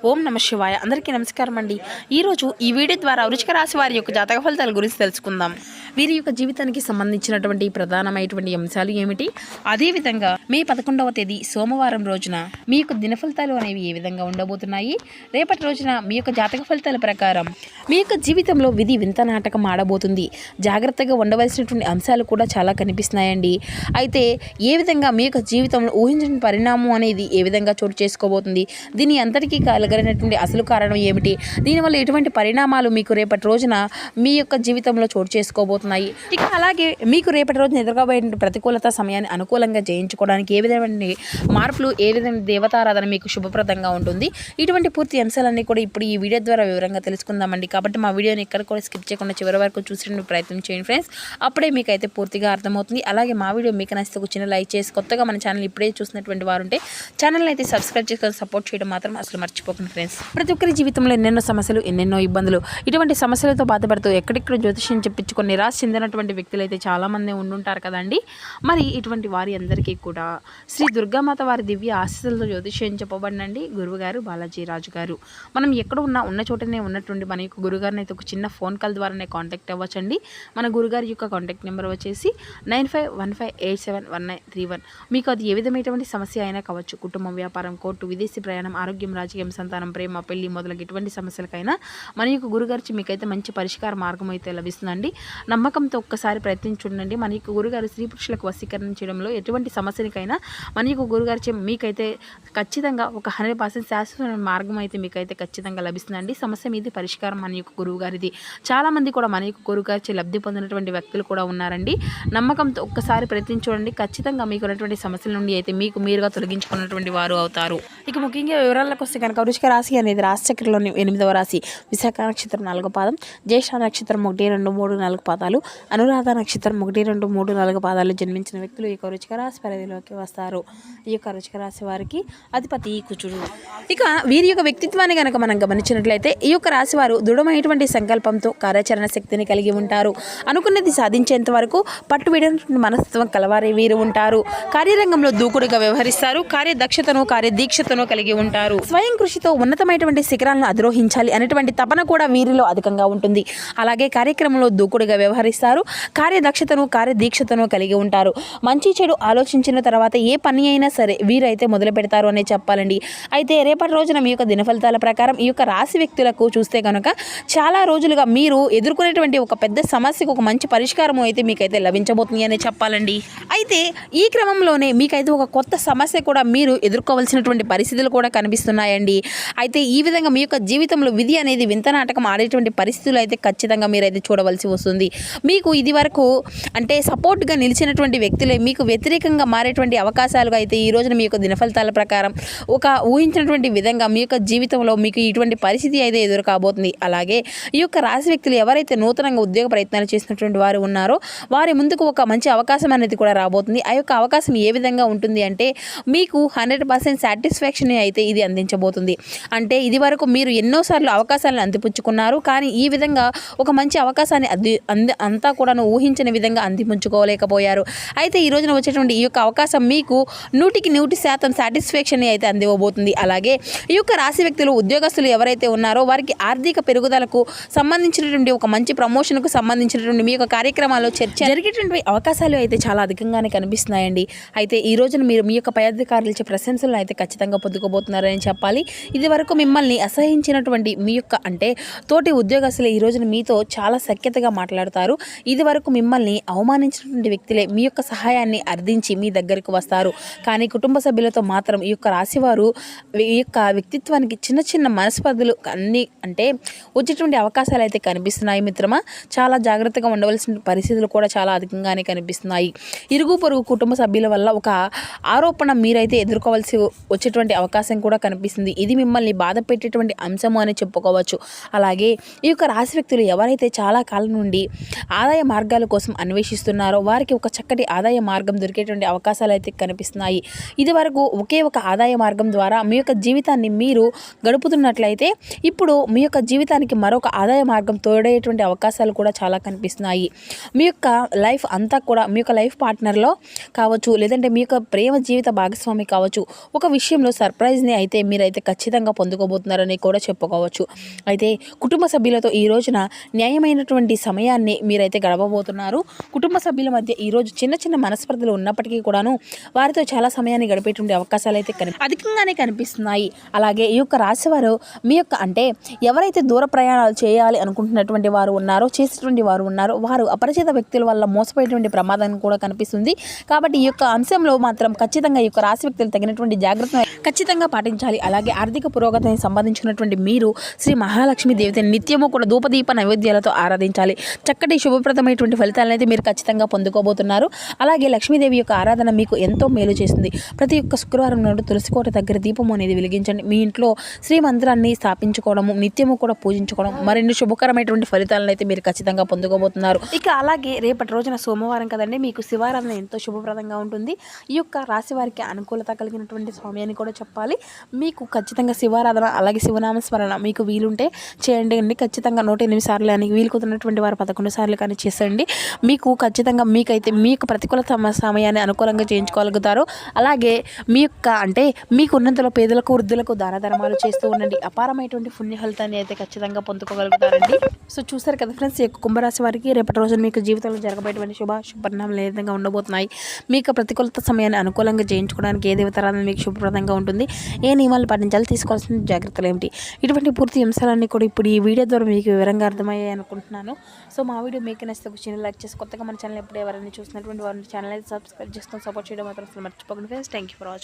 ఓం నమ శివాయ. అందరికీ నమస్కారం అండి. ఈరోజు ఈ వీడియో ద్వారా వృశ్చిక రాశి వారి యొక్క జాతక ఫలితాల గురించి తెలుసుకుందాం. వీరి యొక్క జీవితానికి సంబంధించినటువంటి ప్రధానమైనటువంటి అంశాలు ఏమిటి, అదేవిధంగా మే 11వ తేదీ సోమవారం రోజున మీ యొక్క దిన ఫలితాలు అనేవి ఏ విధంగా ఉండబోతున్నాయి, రేపటి రోజున మీ యొక్క జాతక ఫలితాల ప్రకారం మీ యొక్క జీవితంలో విధి వింత నాటకం ఆడబోతుంది. జాగ్రత్తగా ఉండవలసినటువంటి అంశాలు కూడా చాలా కనిపిస్తున్నాయండి. అయితే ఏ విధంగా మీ యొక్క జీవితంలో ఊహించిన పరిణామం అనేది ఏ విధంగా చోటు చేసుకోబోతుంది, దీని అంతటికీ కలగలిగినటువంటి అసలు కారణం ఏమిటి, దీనివల్ల ఎటువంటి పరిణామాలు మీకు రేపటి రోజున మీ యొక్క జీవితంలో చోటు చేసుకోబోతున్నాయి, ఇక అలాగే మీకు రేపటి రోజున ఎదుర్కోబోయే ప్రతికూలత సమయాన్ని అనుకూలంగా జయించుకోవడానికి ఏ విధమైన మార్పులు, ఏ విధమైన దేవతారాధన మీకు శుభప్రదంగా ఉంటుంది, ఇటువంటి పూర్తి అంశాలన్నీ కూడా ఇప్పుడు ఈ వీడియో ద్వారా వివరంగా తెలుసుకుందామండి. కాబట్టి మా వీడియోని ఎక్కడ కూడా స్కిప్ చేయకుండా చివరి వరకు చూసేందుకు ప్రయత్నం చేయండి ఫ్రెండ్స్. అప్పుడే మీకు అయితే పూర్తిగా అర్థమవుతుంది. అలాగే మా వీడియో మీకు నచ్చితే ఒక చిన్న లైక్ చేసి, కొత్తగా మన ఛానల్ ఇప్పుడే చూసినటువంటి వారు ఉంటే ఛానల్ అయితే సబ్స్క్రైబ్ చేసుకొని సపోర్ట్ చేయడం మాత్రం అసలు మర్చిపోకండి ఫ్రెండ్స్. ప్రతి ఒక్కరి జీవితంలో ఎన్నెన్నో సమస్యలు, ఎన్నెన్నో ఇబ్బందులు, ఇటువంటి సమస్యలతో బాధపడుతూ ఎక్కడెక్కడ జ్యోతిష్యం చెప్పించుకొని నిరాశ చెందినటువంటి వ్యక్తులు అయితే చాలామంది ఉండుంటారు కదండి. మరి ఇటువంటి వారి అందరికీ కూడా శ్రీ దుర్గామాత వారి దివ్య ఆశీస్సులతో జ్యోతిష్యం చెప్పబడినండి గురువుగారు బాలాజీ రాజు గారు. మనం ఎక్కడ ఉన్న చోటనే ఉన్నటువంటి మన యొక్క గురుగారిని అయితే ఒక చిన్న ఫోన్ కాల్ ద్వారానే కాంటాక్ట్ అవ్వచ్చండి. మన గురుగారి యొక్క కాంటాక్ట్ నెంబర్ వచ్చేసి 9515871931. మీకు అది ఏ విధమైనటువంటి సమస్య అయినా కావచ్చు, కుటుంబం, వ్యాపారం, కోర్టు, విదేశీ ప్రయాణం, ఆరోగ్యం, రాజకీయం, సంతానం, ప్రేమ, పెళ్లి మొదలగు ఎటువంటి సమస్యలకైనా మన యొక్క గురుగారి మీకైతే మంచి పరిష్కార మార్గం అయితే లభిస్తుందండి. నమ్మకంతో ఒక్కసారి ప్రయత్నించుండండి. మన యొక్క గురుగారు స్త్రీ పురుషులకు వశీకరణ చేయడంలో ఎటువంటి సమస్యనికైనా మన యొక్క గురుగారి మీకైతే ఖచ్చితంగా ఒక 100% శాశ్వతమైన మార్గం అయితే మీకైతే ఖచ్చితంగా లభిస్తుందండి. సమస్య మీది పరిష్కారం మన యొక్క గురువు గారిది. చాలామంది కూడా మన యొక్క గురుగారి లబ్ధి పొందినటువంటి వ్యక్తులు కూడా ఉన్నారండి. నమ్మకంతో ఒక్కసారి ప్రయత్నించుకోండి. ఖచ్చితంగా మీకు ఉన్నటువంటి సమస్యల నుండి అయితే మీకు మీరుగా తొలగించుకున్నటువంటి వారు అవుతారు. ఇక ముఖ్యంగా వివరాలకు వస్తే కనుక వృశ్చిక రాశి అనేది రాశి చక్రంలోని 8వ రాశి. విశాఖ నక్షత్రం 4వ పాదం, జ్యేష్ఠ నక్షత్రం 1, 2, 3, 4 పాదాలు, అనురాధ నక్షత్రం 1, 2, 3, 4 పాదాలు జన్మించిన వ్యక్తులు ఈ యొక్క వృశ్చిక రాశి పరిధిలోకి వస్తారు. ఈ యొక్క వృశ్చిక రాశి వారికి అధిపతి కుజుడు. ఇక వీరి యొక్క వ్యక్తిత్వాన్ని కనుక మనం గమనించినట్లయితే ఈ యొక్క రాశి వారు దృఢమైనటువంటి సంకల్పంతో కార్యాచరణ శక్తిని కలిగి ఉంటారు. అనుకున్నది సాధించేంత వరకు పట్టుబడినటువంటి మనస్తత్వం కలవారే వీరు ఉంటారు. కార్యరంగంలో దూకుడుగా వ్యవహరిస్తారు. కార్యదక్షతను, కార్యదీక్షతను కలిగి ఉంటారు. స్వయం కృషితో ఉన్నతమైనటువంటి శిఖరాలను అధిరోహించాలి అనేటువంటి తపన కూడా వీరిలో అధికంగా ఉంటుంది. అలాగే కార్యక్రమంలో దూకుడుగా వ్యవహరిస్తారు. కార్యదక్షతను, కార్యదీక్షతను కలిగి ఉంటారు. మంచి చెడు ఆలోచించిన తర్వాత ఏ పని అయినా సరే వీరైతే మొదలు పెడతారు అనే చెప్పాలండి. అయితే రేపటి రోజున మీ యొక్క దిన ఫలితాల ప్రకారం ఈ యొక్క రాశి వ్యక్తులకు చూస్తే కనుక చాలా రోజులుగా మీరు ఎదుర్కొనేటువంటి ఒక పెద్ద సమస్యకు ఒక మంచి పరిష్కారం అయితే మీకైతే లభించబోతుంది అనే చెప్పాలండి. అయితే ఈ క్రమంలోనే మీకైతే ఒక కొత్త సమస్య కూడా మీరు ఎదుర్కోవాల్సినటువంటి పరిస్థితులు కూడా కనిపిస్తున్నాయండి. అయితే ఈ విధంగా మీ యొక్క జీవితంలో విధి అనేది వింత నాటకం ఆడేటువంటి పరిస్థితులు అయితే ఖచ్చితంగా మీరైతే చూడవలసి వస్తుంది. మీకు ఇది వరకు అంటే సపోర్ట్గా నిలిచినటువంటి వ్యక్తులే మీకు వ్యతిరేకంగా మారేటువంటి అవకాశాలుగా అయితే ఈ రోజున మీ యొక్క దిన ఫలితాల ప్రకారం ఒక ఊహించినటువంటి విధంగా మీ యొక్క జీవితంలో మీకు ఇటువంటి పరిస్థితి అయితే ఎదురు కాబోతుంది. అలాగే ఈ యొక్క రాశి వ్యక్తులు ఎవరైతే నూతనంగా ఉద్యోగ ప్రయత్నాలు చేసినటువంటి వారు ఉన్నారో వారి ముందుకు ఒక మంచి అవకాశం అనేది కూడా రాబోతుంది. ఆ యొక్క అవకాశం ఏ విధంగా ఉంటుంది అంటే మీకు 100% సాటిస్ఫాక్షన్ అయితే ఇది అందించబోతుంది. అంటే ఇది వరకు మీరు ఎన్నోసార్లు అవకాశాలను అందిపుచ్చుకున్నారు, కానీ ఈ విధంగా ఒక మంచి అవకాశాన్ని అంతా కూడా ఊహించిన విధంగా అందిపుచ్చుకోలేకపోయారు. అయితే ఈ రోజున వచ్చేటువంటి ఈ యొక్క అవకాశం మీకు 100% సాటిస్ఫాక్షన్ అయితే అందివ్వబోతుంది. అలాగే ఈ యొక్క రాశి వ్యక్తులు, ఉద్యోగస్తులు ఎవరైతే ఉన్నారో వారికి ఆర్థిక పెరుగుదలకు సంబంధించినటువంటి ఒక మంచి ప్రమోషన్కు సంబంధించినటువంటి మీ యొక్క కార్యక్రమాల్లో చర్చ జరిగేటువంటి అవకాశాలు అయితే చాలా అధికంగానే కనిపిస్తున్నాయండి. అయితే ఈ రోజున మీరు మీ యొక్క పై అధికారులు ఇచ్చే ప్రశంసలను అయితే ఖచ్చితంగా పొందుకోబోతున్నారని చెప్పాలి. ఇది వరకు మిమ్మల్ని అసహించినటువంటి మీ యొక్క అంటే తోటి ఉద్యోగస్తులు ఈ రోజున మీతో చాలా సఖ్యతగా మాట్లాడతారు. ఇది వరకు మిమ్మల్ని అవమానించినటువంటి వ్యక్తులే మీ యొక్క సహాయాన్ని అర్థించి మీ దగ్గరికి వస్తారు. కానీ కుటుంబ సభ్యులతో మాత్రం ఈ యొక్క రాశివారు ఈ యొక్క వ్యక్తిత్వానికి చిన్న చిన్న మనస్పర్ధలు అన్నీ అంటే వచ్చేటువంటి అవకాశాలు అయితే కనిపిస్తున్నాయి మిత్రమా. చాలా జాగ్రత్తగా ఉండవలసిన పరిస్థితులు కూడా చాలా అధికంగానే కనిపిస్తున్నాయి. ఇరుగు పొరుగు కుటుంబ సభ్యుల వల్ల ఒక ఆరోపణ మీరైతే ఎదుర్కోవాల్సి వచ్చేటువంటి అవకాశం కూడా కనిపిస్తుంది. ఇది మిమ్మల్ని బాధ పెట్టేటువంటి అంశము అని చెప్పుకోవచ్చు. అలాగే ఈ యొక్క రాశి వ్యక్తులు ఎవరైతే చాలా కాలం నుండి ఆదాయ మార్గాల కోసం అన్వేషిస్తున్నారో వారికి ఒక చక్కటి ఆదాయ మార్గం దొరికేటువంటి అవకాశాలు అయితే కనిపిస్తున్నాయి. ఇది వరకు ఒకే ఒక ఆదాయ మార్గం ద్వారా మీ యొక్క జీవితాన్ని మీరు గడుపుతున్నట్లయితే ఇప్పుడు మీ యొక్క జీవితానికి మరొక ఆదాయ మార్గం తోడేటువంటి అవకాశాలు కూడా చాలా కనిపిస్తున్నాయి. మీ యొక్క లైఫ్ అంతా కూడా మీ యొక్క లైఫ్ పార్ట్నర్లో కావచ్చు, లేదంటే మీ యొక్క ప్రేమ జీవిత భాగస్వామి కావచ్చు, ఒక విషయంలో సర్ప్రైజ్ని అయితే మీరైతే ఖచ్చితంగా పొందుకోబోతున్నారని కూడా చెప్పుకోవచ్చు. అయితే కుటుంబ సభ్యులతో ఈ రోజున న్యాయమైనటువంటి సమయాన్ని మీరైతే గడపబోతున్నారు. కుటుంబ సభ్యుల మధ్య ఈరోజు చిన్న చిన్న మనస్పర్ధలు ఉన్నప్పటికీ కూడాను వారితో చాలా సమయాన్ని గడిపేటువంటి అవకాశాలు అయితే అధికంగానే కనిపిస్తున్నాయి. అలాగే ఈ యొక్క రాశివారు మీ యొక్క అంటే ఎవరైతే దూర ప్రయాణాలు చేయాలి అనుకుంటున్నటువంటి వారు ఉన్నారో, చేసేటువంటి వారు ఉన్నారో, వారు అపరిచిత వ్యక్తుల వల్ల మోసపోయేటువంటి ప్రమాదం కూడా కనిపిస్తుంది. కాబట్టి ఈ యొక్క అంశంలో మాత్రం ఖచ్చితంగా ఈ యొక్క రాశి వ్యక్తులు తగినటువంటి జాగ్రత్తను ఖచ్చితంగా పాటించాలి. అలాగే ఆర్థిక పురోగతికి సంబంధించినటువంటి మీరు శ్రీ మహాలక్ష్మి దేవతని నిత్యము కూడా ధూపదీప నైవేద్యాలతో ఆరాధించాలి. చక్కటి శుభప్రదమైనటువంటి ఫలితాలను అయితే మీరు ఖచ్చితంగా పొందుకోబోతున్నారు. అలాగే లక్ష్మీదేవి యొక్క ఆరాధన మీకు ఎంతో మేలు చేస్తుంది. ప్రతి ఒక్క శుక్రవారం నాడు తులసికోట దగ్గర దీపం అనేది వెలిగించండి. మీ ఇంట్లో శ్రీ మంత్రాన్ని స్థాపించుకోవడము, నిత్యము కూడా పూజించుకోవడం, మరిన్ని శుభకరమైనటువంటి ఫలితాలను అయితే మీరు ఖచ్చితంగా పొందుకోబోతున్నారు. ఇక అలాగే రేపటి రోజున సోమవారం కదండి, మీకు శివారాధన ఎంతో శుభప్రదంగా ఉంటుంది. ఈ యొక్క రాశి వారికి అనుకూలత కలిగినటువంటి స్వామి అని కూడా చెప్పాలి. మీకు ఖచ్చితంగా శివారాధన అలాగే శివనామస్మరణ మీకు వీలుంటే చేయండి అండి. ఖచ్చితంగా 108 సార్లు అని వీలు కుదిరినటువంటి వారు 11 సార్లు కానీ చేసేయండి. మీకు ఖచ్చితంగా మీకైతే మీకు ప్రతికూల సమయాన్ని అనుకూలంగా చేయించుకోగలుగుతారు. అలాగే మీ యొక్క అంటే మీకు ఉన్నంతలో పేదలకు వృద్ధులకు దాన ధర్మాలు చేస్తూ ఉండండి. అపారమైనటువంటి పుణ్య ఫలితాన్ని అయితే ఖచ్చితంగా పొందుకోగలుగుతారండి. సో చూసారు కదా ఫ్రెండ్స్, ఈ యొక్క కుంభరాశి వారికి రేపటి రోజున మీకు జీవితంలో జరగబోయేటువంటి శుభపరిణామాలు ఏ విధంగా ఉండబోతున్నాయి, మీకు ప్రతికూలత సమయాన్ని అనుకూలంగా చేయించుకోవడానికి ఏ దేవతారాధన మీకు శుభప్రదంగా ఉంటుంది, ఏ నియమాలు పాటించాలి, తీసుకోవాల్సిన జాగ్రత్తలు ఏమిటి, ఇటువంటి పూర్తి అంశాలన్నీ కూడా ఇప్పుడు ఈ వీడియో ద్వారా మీకు వివరంగా అర్థమయ్యాయి అనుకుంటున్నాను. సో మా వీడియో మీకు నచ్చితే ఒక చిన్న లైక్ చేసి కొత్తగా మన ఛానల్ ఎప్పుడు ఎవరైనా చూసినటువంటి వారిని ఛానల్ అయితే సబ్స్క్రైబ్ చేసుకొని సపోర్ట్ చేయడం మాత్రం అసలు మర్చిపోకండి friends. Thank you for watching.